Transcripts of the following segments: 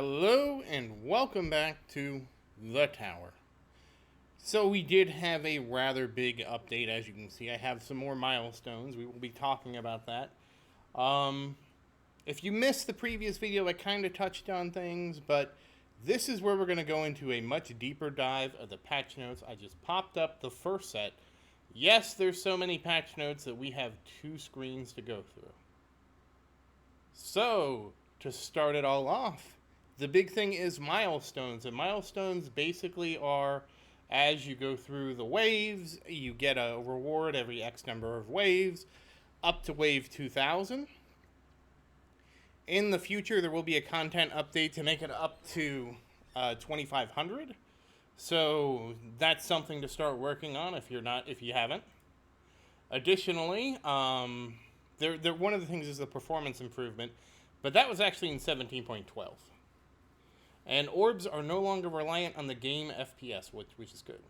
Hello and welcome back to The Tower. So we did have a rather big update, as you can see. I have some more milestones. We will be talking about that. If you missed the previous video, I kind of touched on things, but this is where we're going to go into a much deeper dive of the patch notes. I just popped up the first set. Yes, there's so many patch notes that we have 2 screens to go through. So, to start it all off, the big thing is milestones, and milestones basically are as you go through the waves, you get a reward every X number of waves, up to wave 2000. In the future, there will be a content update to make it up to 2500. So that's something to start working on if you haven't. Additionally, one of the things is the performance improvement, but that was actually in 17.12. And orbs are no longer reliant on the game FPS, which is good.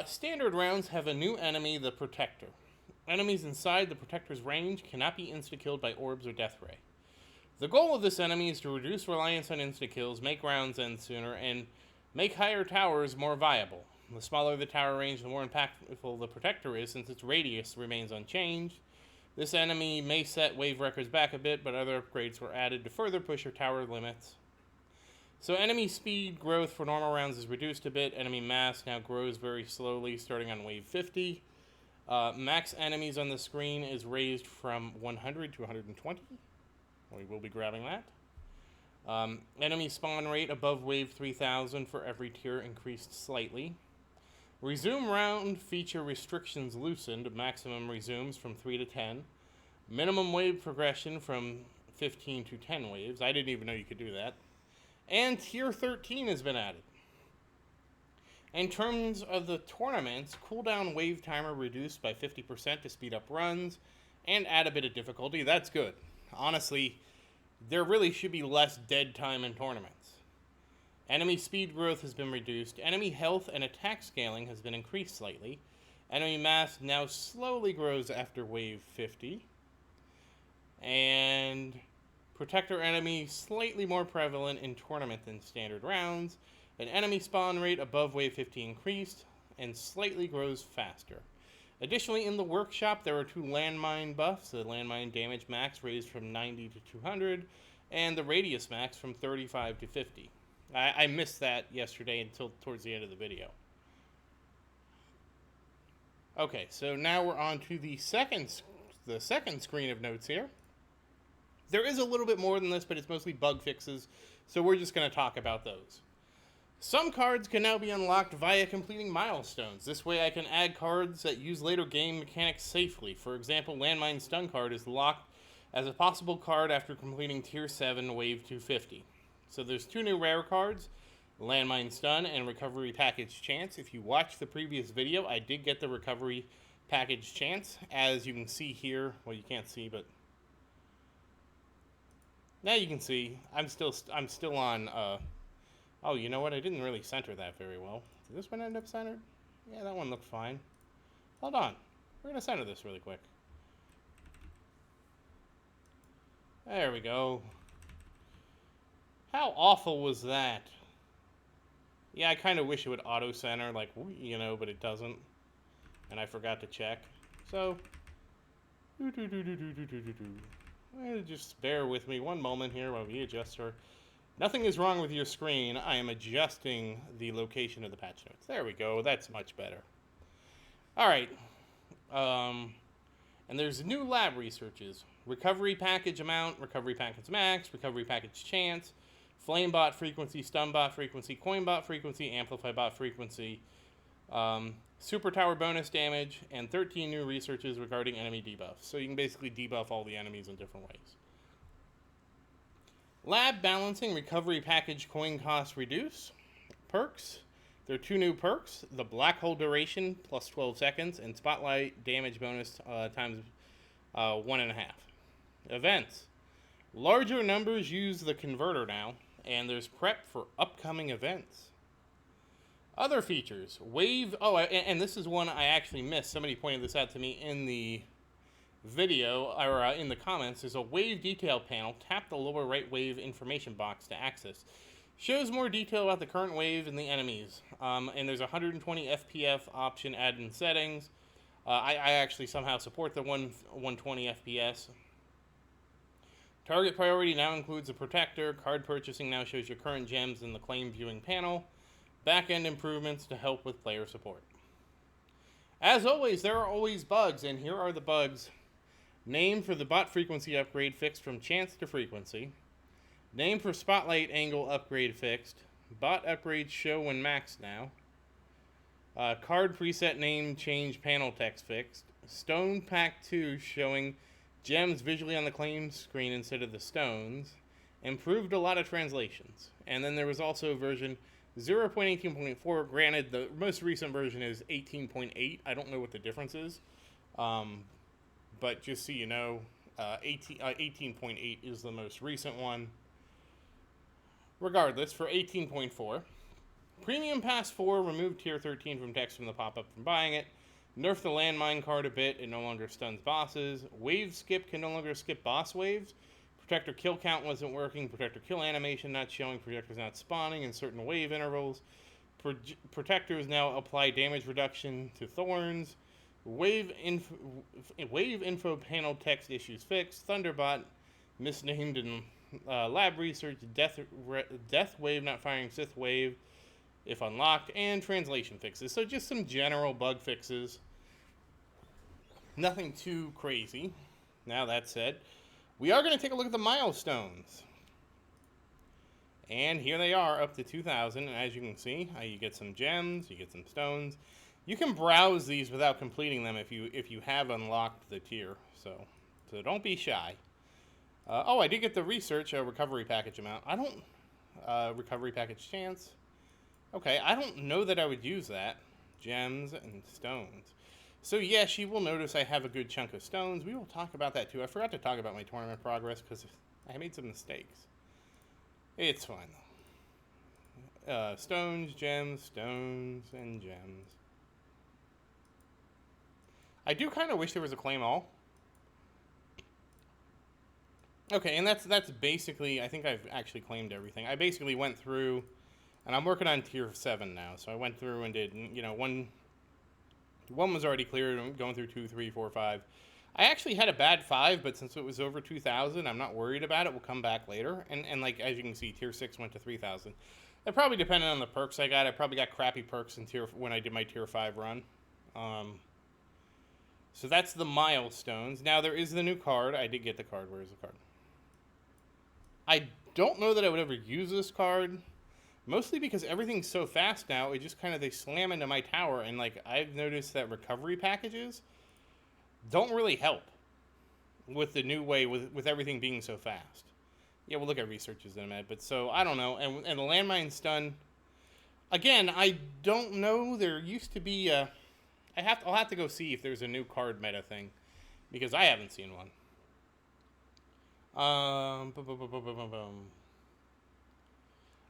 Standard rounds have a new enemy, the Protector. Enemies inside the Protector's range cannot be insta-killed by orbs or death ray. The goal of this enemy is to reduce reliance on insta-kills, make rounds end sooner, and make higher towers more viable. The smaller the tower range, the more impactful the Protector is, since its radius remains unchanged. This enemy may set wave records back a bit, but other upgrades were added to further push your tower limits. So enemy speed growth for normal rounds is reduced a bit. Enemy mass now grows very slowly, starting on wave 50. Max enemies on the screen is raised from 100 to 120. We will be grabbing that. Enemy spawn rate above wave 3000 for every tier increased slightly. Resume round feature restrictions loosened. Maximum resumes from 3 to 10. Minimum wave progression from 15 to 10 waves. I didn't even know you could do that. And tier 13 has been added. In terms of the tournaments, cooldown wave timer reduced by 50% to speed up runs and add a bit of difficulty. That's good. Honestly, there really should be less dead time in tournaments. Enemy speed growth has been reduced. Enemy health and attack scaling has been increased slightly. Enemy mass now slowly grows after wave 50. And Protector enemy slightly more prevalent in tournament than standard rounds. An enemy spawn rate above wave 50 increased and slightly grows faster. Additionally, in the workshop, there are 2 landmine buffs. The landmine damage max raised from 90 to 200, and the radius max from 35 to 50. I missed that yesterday until towards the end of the video. Okay, so now we're on to the second screen of notes here. There is a little bit more than this, but it's mostly bug fixes, so we're just going to talk about those. Some cards can now be unlocked via completing milestones. This way I can add cards that use later game mechanics safely. For example, Landmine Stun card is locked as a possible card after completing Tier 7 Wave 250. So there's 2 new rare cards, Landmine Stun and Recovery Package Chance. If you watched the previous video, I did get the Recovery Package Chance. As you can see here, well, you can't see, but now you can see, I'm still on, oh, you know what, I didn't really center that very well. Did this one end up centered? Yeah, that one looked fine. Hold on, we're going to center this really quick. There we go. How awful was that? Yeah, I kind of wish it would auto-center, like, you know, but it doesn't. And I forgot to check. So, just bear with me one moment here while we adjust her. Nothing is wrong with your screen. I am adjusting the location of the patch notes. There we go. That's much better. All right. And there's new lab researches. Recovery package amount, recovery package max, recovery package chance, flamebot frequency, stunbot frequency, coinbot frequency, amplifybot frequency, super tower bonus damage, and 13 new researches regarding enemy debuffs. So you can basically debuff all the enemies in different ways. Lab balancing, recovery package coin cost reduce. Perks. There are 2 new perks. The black hole duration plus 12 seconds and spotlight damage bonus times 1.5. Events. Larger numbers use the converter now, and there's prep for upcoming events. Other features. Wave. Oh, and this is one I actually missed. Somebody pointed this out to me in the video, or in the comments, there's a wave detail panel. Tap the lower right wave information box to access. Shows more detail about the current wave and the enemies. And there's a 120 FPS option added in settings. I actually somehow support the 120 FPS. Target priority now includes a protector. Card purchasing now shows your current gems in the claim viewing panel. Back-end improvements to help with player support. As always, there are always bugs, and here are the bugs. Name for the bot frequency upgrade fixed from chance to frequency. Name for spotlight angle upgrade fixed. Bot upgrades show when maxed now. Card preset name change panel text fixed. Stone Pack 2 showing gems visually on the claim screen instead of the stones. Improved a lot of translations. And then there was also version 0.18.4. Granted, the most recent version is 18.8. I don't know what the difference is. But just so you know, 18.8 is the most recent one. Regardless, for 18.4, Premium Pass 4 removed Tier 13 from text from the pop-up from buying it. Nerfed the landmine card a bit, it no longer stuns bosses. Wave skip can no longer skip boss waves. Protector kill count wasn't working. Protector kill animation not showing. Protectors not spawning in certain wave intervals. Protectors now apply damage reduction to thorns. Wave info panel text issues fixed. Thunderbot misnamed in lab research. Death wave not firing Sith wave if unlocked, and translation fixes. So just some general bug fixes. Nothing too crazy. Now that said, we are going to take a look at the milestones. And here they are, up to 2,000. And as you can see, you get some gems, you get some stones. You can browse these without completing them if you have unlocked the tier. So don't be shy. I did get the research recovery package amount. I don't recovery package chance. Okay, I don't know that I would use that. Gems and stones. So yes, you will notice I have a good chunk of stones. We will talk about that too. I forgot to talk about my tournament progress because I made some mistakes. It's fine though. Stones, gems, stones, and gems. I do kind of wish there was a claim all. Okay, and that's basically, I think I've actually claimed everything. I basically went through, and I'm working on tier 7 now. So I went through and did, one was already cleared. I'm going through 2, 3, 4, 5. I actually had a bad 5, but since it was over 2,000, I'm not worried about it. We'll come back later. And like, as you can see, tier 6 went to 3,000. It probably depended on the perks I got. I probably got crappy perks when I did my tier 5 run. So that's the milestones. Now there is the new card. I did get the card. Where is the card? I don't know that I would ever use this card. Mostly because everything's so fast now, it just kind of, they slam into my tower, and like, I've noticed that recovery packages don't really help with the new way, with everything being so fast. Yeah, we'll look at researches in a minute, but so, I don't know, and the landmine stun, again, I don't know, there used to be I'll have to go see if there's a new card meta thing, because I haven't seen one.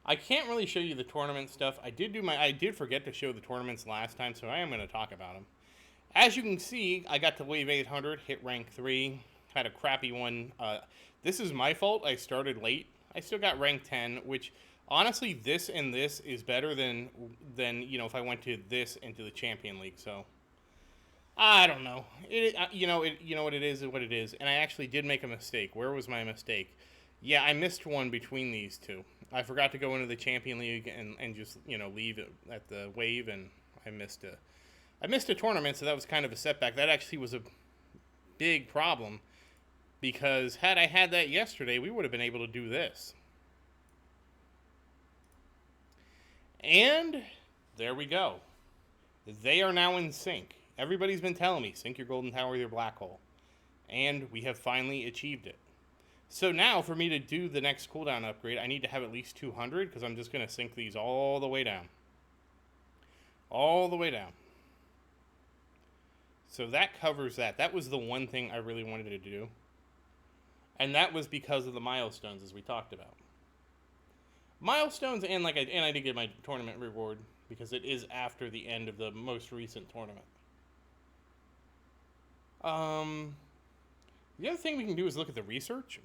I can't really show you the tournament stuff. I did forget to show the tournaments last time, so I am going to talk about them. As you can see, I got to wave 800, hit rank 3, had a crappy one. This is my fault. I started late. I still got rank 10, which honestly, this and this is better than if I went to this into the Champion League. So I don't know. What it is what it is. And I actually did make a mistake. Where was my mistake? Yeah, I missed one between these two. I forgot to go into the Champion League and just, leave it at the wave, and I missed a tournament, so that was kind of a setback. That actually was a big problem, because had I had that yesterday, we would have been able to do this. And there we go. They are now in sync. Everybody's been telling me, sync your golden tower with your black hole. And we have finally achieved it. So now, for me to do the next cooldown upgrade, I need to have at least 200, because I'm just going to sync these all the way down. All the way down. So that covers that. That was the one thing I really wanted to do. And that was because of the milestones, as we talked about. Milestones, and I did get my tournament reward, because it is after the end of the most recent tournament. The other thing we can do is look at the research,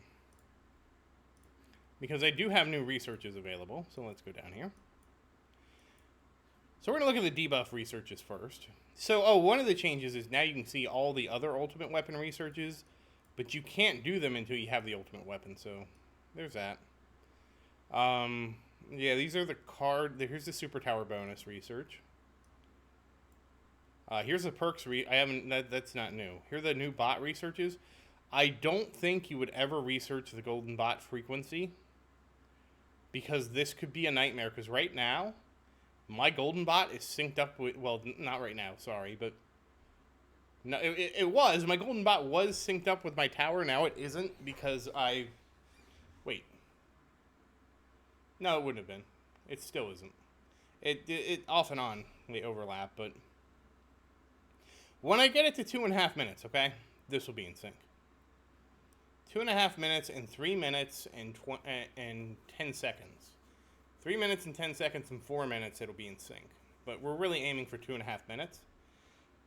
because I do have new researches available. So let's go down here. So we're going to look at the debuff researches first. So, one of the changes is now you can see all the other ultimate weapon researches, but you can't do them until you have the ultimate weapon. So there's that. Yeah, these are the here's the super tower bonus research. Here's the perks. That's not new. Here are the new bot researches. I don't think you would ever research the golden bot frequency, because this could be a nightmare. Because right now, my golden bot is synced up with, well, not right now, sorry, but no, it was. My golden bot was synced up with my tower. Now it isn't, because wait. No, it wouldn't have been. It still isn't. It off and on, they overlap, but when I get it to 2.5 minutes, okay, this will be in sync. 2.5 minutes and 3 minutes and 10 seconds. 3 minutes and 10 seconds and 4 minutes, it'll be in sync. But we're really aiming for 2.5 minutes.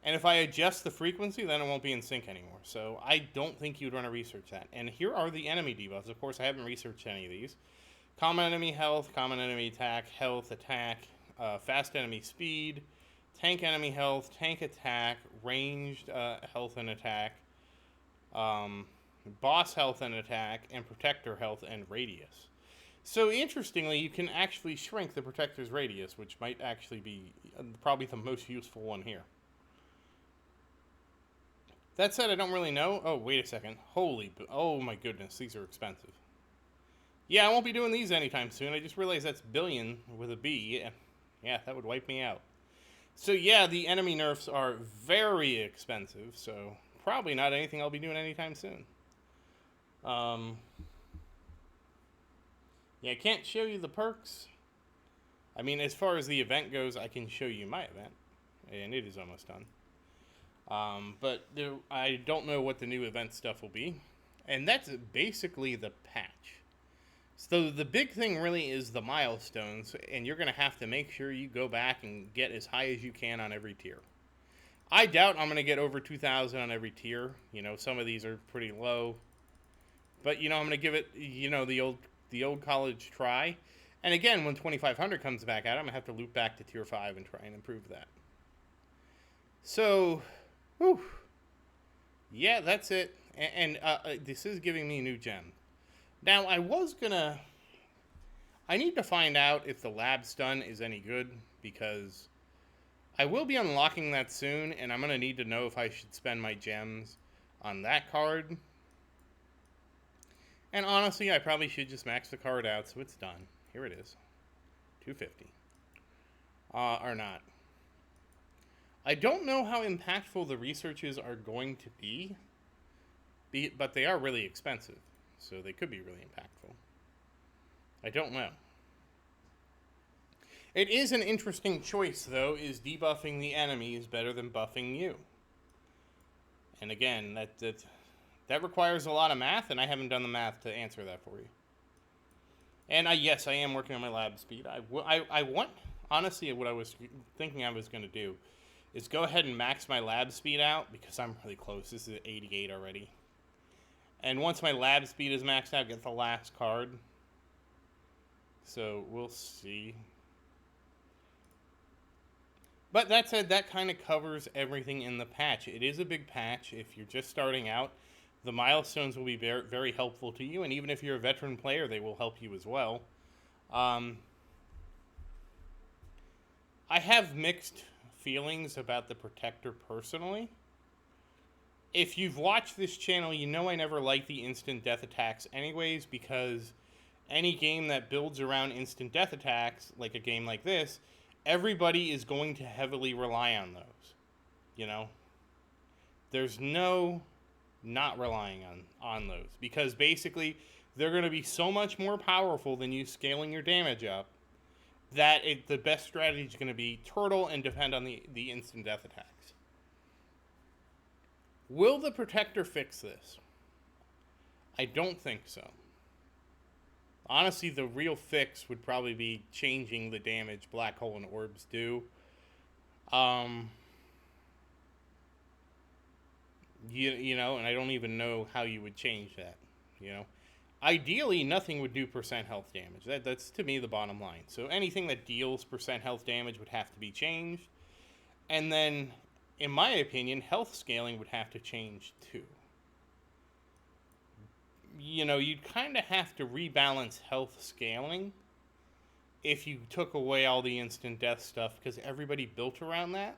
And if I adjust the frequency, then it won't be in sync anymore. So I don't think you'd want to research that. And here are the enemy debuffs. Of course, I haven't researched any of these. Common enemy health, common enemy attack, health, attack, fast enemy speed, tank enemy health, tank attack, ranged health and attack, boss health and attack, and protector health and radius. So interestingly, you can actually shrink the protector's radius, which might actually be probably the most useful one here. That said, I don't really know. Oh, wait a second. Oh my goodness, these are expensive. Yeah, I won't be doing these anytime soon. I just realized that's billion with a B. Yeah, that would wipe me out. So yeah, the enemy nerfs are very expensive, so probably not anything I'll be doing anytime soon. Yeah, I can't show you the perks. I mean, as far as the event goes, I can show you my event, and it is almost done. But I don't know what the new event stuff will be, and that's basically the patch. So the big thing really is the milestones, and you're going to have to make sure you go back and get as high as you can on every tier. I doubt I'm going to get over 2,000 on every tier. You know, some of these are pretty low. But, you know, I'm going to give it, you know, the old college try. And again, when 2,500 comes back out, I'm going to have to loop back to tier 5 and try and improve that. So, whew. Yeah, that's it. And this is giving me a new gem. Now, I need to find out if the lab stun is any good, because I will be unlocking that soon, and I'm going to need to know if I should spend my gems on that card. And honestly, I probably should just max the card out, so it's done. Here it is. 250. Or not. I don't know how impactful the researches are going to be, but they are really expensive. So they could be really impactful. I don't know. It is an interesting choice, though. Is debuffing the enemies better than buffing you? And again, that requires a lot of math, and I haven't done the math to answer that for you. And yes, I am working on my lab speed. I want, honestly, what I was thinking I was going to do is go ahead and max my lab speed out, because I'm really close. This is 88 already. And once my lab speed is maxed out, get the last card. So we'll see. But that said, that kind of covers everything in the patch. It is a big patch. If you're just starting out, the milestones will be very, very helpful to you. And even if you're a veteran player, they will help you as well. I have mixed feelings about the Protector personally. If you've watched this channel, you know I never like the instant death attacks anyways, because any game that builds around instant death attacks, like a game like this, everybody is going to heavily rely on those. You know? There's no not relying on those, because basically they're going to be so much more powerful than you scaling your damage up, that the best strategy is going to be turtle and depend on the instant death attacks. Will the Protector fix this? I don't think so. Honestly, the real fix would probably be changing the damage black hole and orbs do. You know, and I don't even know how you would change that. You know, ideally, nothing would do percent health damage. That's to me the bottom line. So anything that deals percent health damage would have to be changed. And then, in my opinion, health scaling would have to change too. You know, you'd kind of have to rebalance health scaling if you took away all the instant death stuff, because everybody built around that.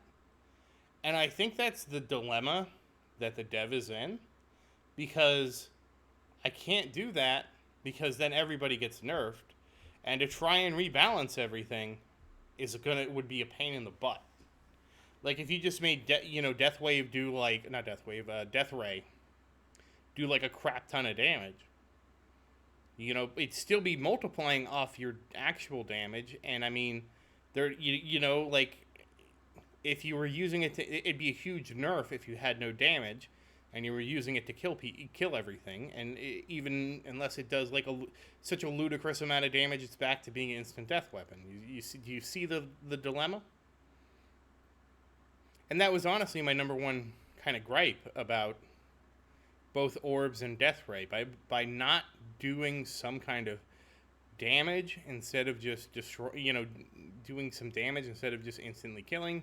And I think that's the dilemma that the dev is in, because I can't do that, because then everybody gets nerfed, and to try and rebalance everything would be a pain in the butt. Like if you just made Death Wave do like not Death Wave, Death Ray do like a crap ton of damage. You know, it'd still be multiplying off your actual damage, and I mean, like if you were using it it'd be a huge nerf if you had no damage, and you were using it to kill everything, and even unless it does like such a ludicrous amount of damage, it's back to being an instant death weapon. Do you see the dilemma? And that was honestly my number one kind of gripe about both orbs and death ray. By not doing some kind of damage instead of just doing some damage instead of just instantly killing,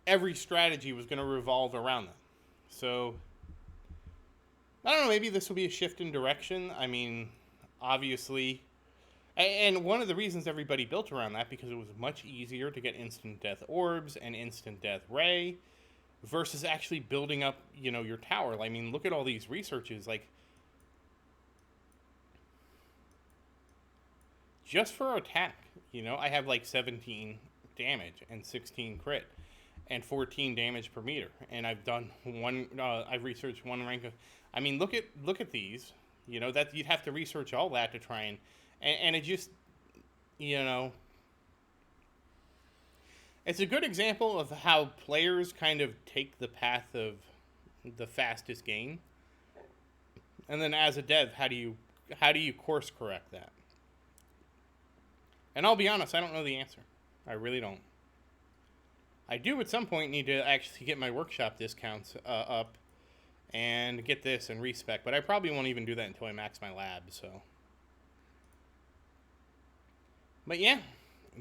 every strategy was going to revolve around them. So I don't know, maybe this will be a shift in direction. I mean, obviously, and one of the reasons everybody built around that, because it was much easier to get instant death orbs and instant death ray versus actually building up, your tower. I mean, look at all these researches, like, just for attack, I have like 17 damage and 16 crit and 14 damage per meter, and I've done I've researched one rank of, I mean, look at these, that you'd have to research all that to try and it just, it's a good example of how players kind of take the path of the fastest gain, and then as a dev, how do you course correct that? And I'll be honest, I don't know the answer. I really don't. I do at some point need to actually get my workshop discounts up and get this and respec, but I probably won't even do that until I max my lab, so. But yeah,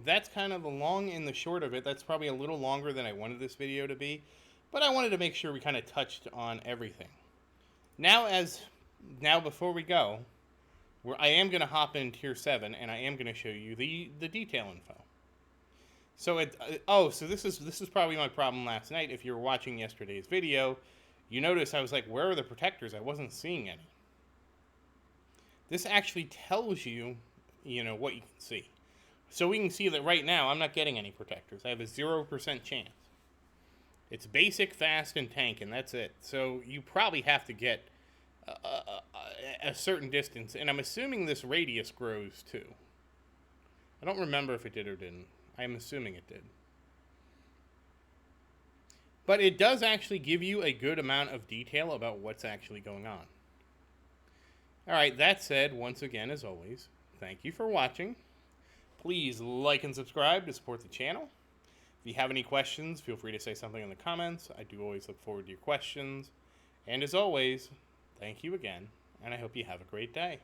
that's kind of the long and the short of it. That's probably a little longer than I wanted this video to be, but I wanted to make sure we kind of touched on everything. Now before we go, I am going to hop in Tier 7, and I am going to show you the detail info. So so this is probably my problem last night. If you were watching yesterday's video, you notice I was like, where are the protectors? I wasn't seeing any. This actually tells you, what you can see. So we can see that right now I'm not getting any protectors. I have a 0% chance. It's basic, fast, and tank, and that's it. So you probably have to get a certain distance, and I'm assuming this radius grows too. I don't remember if it did or didn't. I'm assuming it did. But it does actually give you a good amount of detail about what's actually going on. Alright, that said, once again, as always, thank you for watching. Please like and subscribe to support the channel. If you have any questions, feel free to say something in the comments. I do always look forward to your questions. And as always, thank you again, and I hope you have a great day.